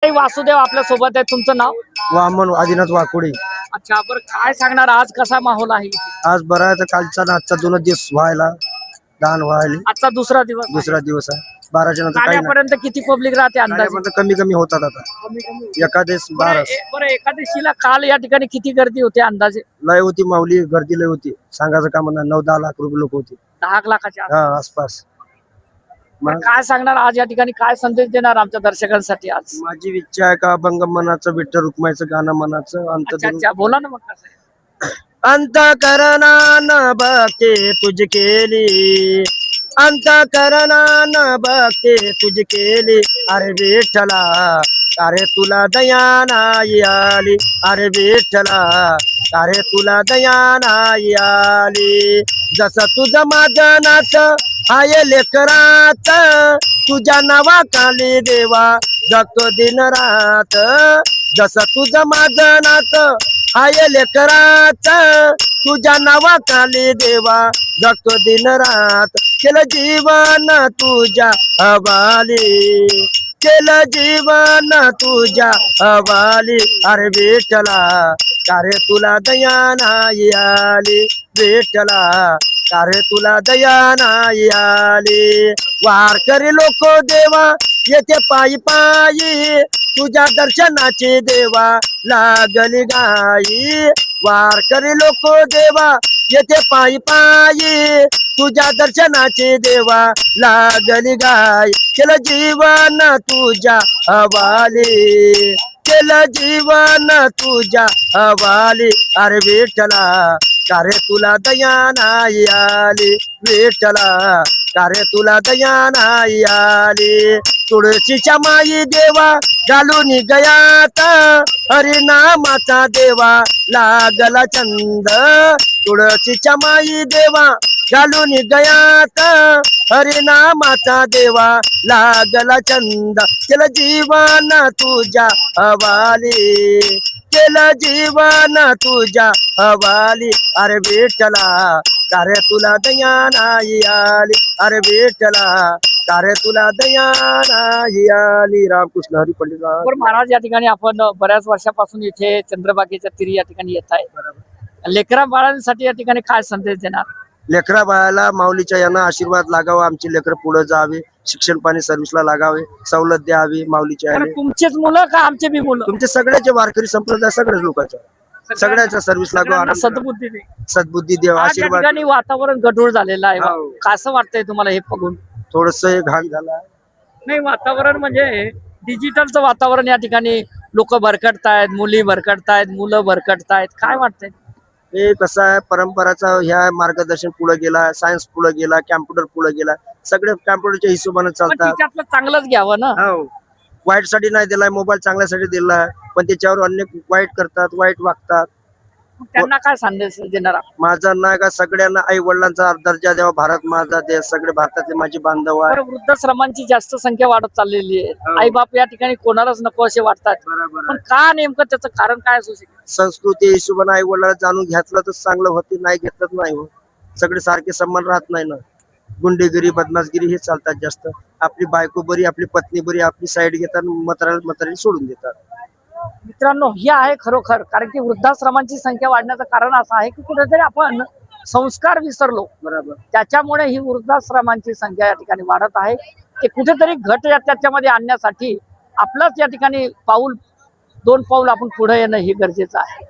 मंडळी वासुदेव आपल्या सोबत आहे. तुमचं नाव? वामन आदिनाथ वाकुडे. अच्छा, बरं काय सांगणार आज कसा माहोल आहे? आज बरा आहे तर कालचा ना आजचा 2 दिवस व्हायला दान व्हायला आजचा दुसरा दिवस आहे. दुसरा दिवस आहे. 12च्या नंतर काही नाही. काल्यापर्यंत किती पब्लिक राहते अंदाजे? काल्यापर्यंत कमी कमी होतात आता. एखादेस 12 बरं एकादशीला काल या ठिकाणी किती गर्दी होती अंदाजे? लय होती माऊली, गर्दी लय होती. सांगायचं काम नाही. 9-10 लाख रुपये लोक होते 10 लाखाच्या आसपास. हा आसपास. बरं, काय सांगणार आज या ठिकाणी, काय संदेश देणार आमच्या दर्शकांसाठी आज? माझी इच्छा आहे का अभंग मनाचं विठ्ठल रुक्माईचं गाणं मनाचं अंत अच्छा अच्छा, बोला ना मग कसं आहे? अंत करणान भक्ती तुझ केली, अंत करणान भक्ती तुझ केली. अरे विठ्ठला अरे तुला दया नाही आली, अरे विठ्ठला अरे तुला दया नाही आली. जसं तुझं माझं नाच हाय लेकरात, तुझ्या नावा खाली देवा जगतो दिन रात. जसं तुझं माझं नाच हाय लेकरात, तुझ्या नावा खाली देवा जगतो दिन रात. केलं जीवन तुझ्या हवाली, केलं जीवन तुझ्या हवाली. अरे विठ्ठला अरे तुला दया नाही आली, विठ्ठला अरे तुला दया नाही आली. वारकरी लोक देवा येते पायी पायी, तुझ्या दर्शनाची देवा लागली गाई. वारकरी लोक देवा येते पायी पायी, तुझ्या दर्शनाची देवा लागली गाई. केलं जीवन तुझ्या हवाली, केलं जीवन तुझ्या हवाली. अरे विठ्ठला अरे तुला दया नाही आली, विठ्ठला अरे तुला दया नाही आली. तुळशीच्या माई देवा घालून गयात, हरिनामाचा देवा लागला चंद. तुळशीच्या माई देवा घालून गयात, हरिनामाचा देवा लागला चंद. केलं जीवन तुझ्या हवाली, केलं जीवन तुझ्या हवाली. अरे विठ्ठला अरे तुला दया नाही आली, अरे विठ्ठला अरे तुला दया नाही आली. रामकृष्ण हरी पंडित. बरं महाराज, या ठिकाणी आपण बऱ्याच वर्षापासून इथे चंद्रबागेच्या तीरी या ठिकाणी येत आहे. लेकरा बाळांसाठी या ठिकाणी काय संदेश देणार? लेकरा बाळाला माऊलीच्या यांना आशीर्वाद लागावा, आमची लेकर पुढे जावे, शिक्षण पाणी सर्व्हिसला लागावे, सवलत द्यावी माऊलीच्या याने. तुमचेच मुलं का आमचे बी मुलं? तुमचे सगळ्याचे वारकरी संप्रदाय सगळ्याच लोकांच्या सगळ्याच्या सर्व्हिस लागावा. सद्बुद्धी दे. सद्बुद्धी देव, आज या आशीर्वाद. ठिकाणी वातावरण गढूळ झालेलं आहे. हो. कसं वाटतंय तुम्हाला हे बघून? थोडस घाण झाला. नाही, वातावरण म्हणजे डिजिटलचं वातावरण. या ठिकाणी लोक भरकटतायत, मुली भरकटतायत, मुलं भरकटतायत. काय वाटतंय? हे कसं आहे, परंपराचा ह्या मार्गदर्शन पुढे गेला, सायन्स पुढे गेला, कॅम्प्युटर पुढे गेला, सगळे कॅम्प्युटरच्या हिशोबाने पण चालतात. तिच्यातलं चांगलंच घ्यावं ना. हो, वाईट साठी नाही दिलाय मोबाईल, चांगल्यासाठी दिलाय, पण त्याच्यावर अनेक वाईट करतात, वाईट वागतात. त्यांना काय संदेश देणार? माझा नाही का सगळ्यांना आई वडिलांचा दर्जा द्यावा. भारत माझा देश, सगळे भारतातले माझे बांधव आहे. वृद्धाश्रमांची जास्त संख्या वाढत चाललेली आहे. हो. आई बाप या ठिकाणी कोणालाच नको असे वाटतात. पण का नेमकं त्याचं कारण काय असू शकेल? संस्कृती हिशोबाने आई वडिलांना जाणून घेतलं तर चांगलं होते, नाही घेतलं नाही हो. सगळे सारखे सन्मान राहत नाही ना. गुंडेगिरी, बदमाशगिरी हे चालतात जास्त. आपली बायको बरी, आपली पत्नी बरी, आपली साईड घेतात, म्हातारी सोडून देतात. मित्रांनो, हे आहे खरोखर. कारण की वृद्धाश्रमांची संख्या वाढण्याचं कारण असं आहे की कुठेतरी आपण संस्कार विसरलो. बरोबर. त्याच्यामुळे ही वृद्धाश्रमांची संख्या या ठिकाणी वाढत आहे. ते कुठेतरी घट त्याच्यामध्ये आणण्यासाठी आपलंच या ठिकाणी 2 पाऊल आपण पुढे येणं हे गरजेचं आहे.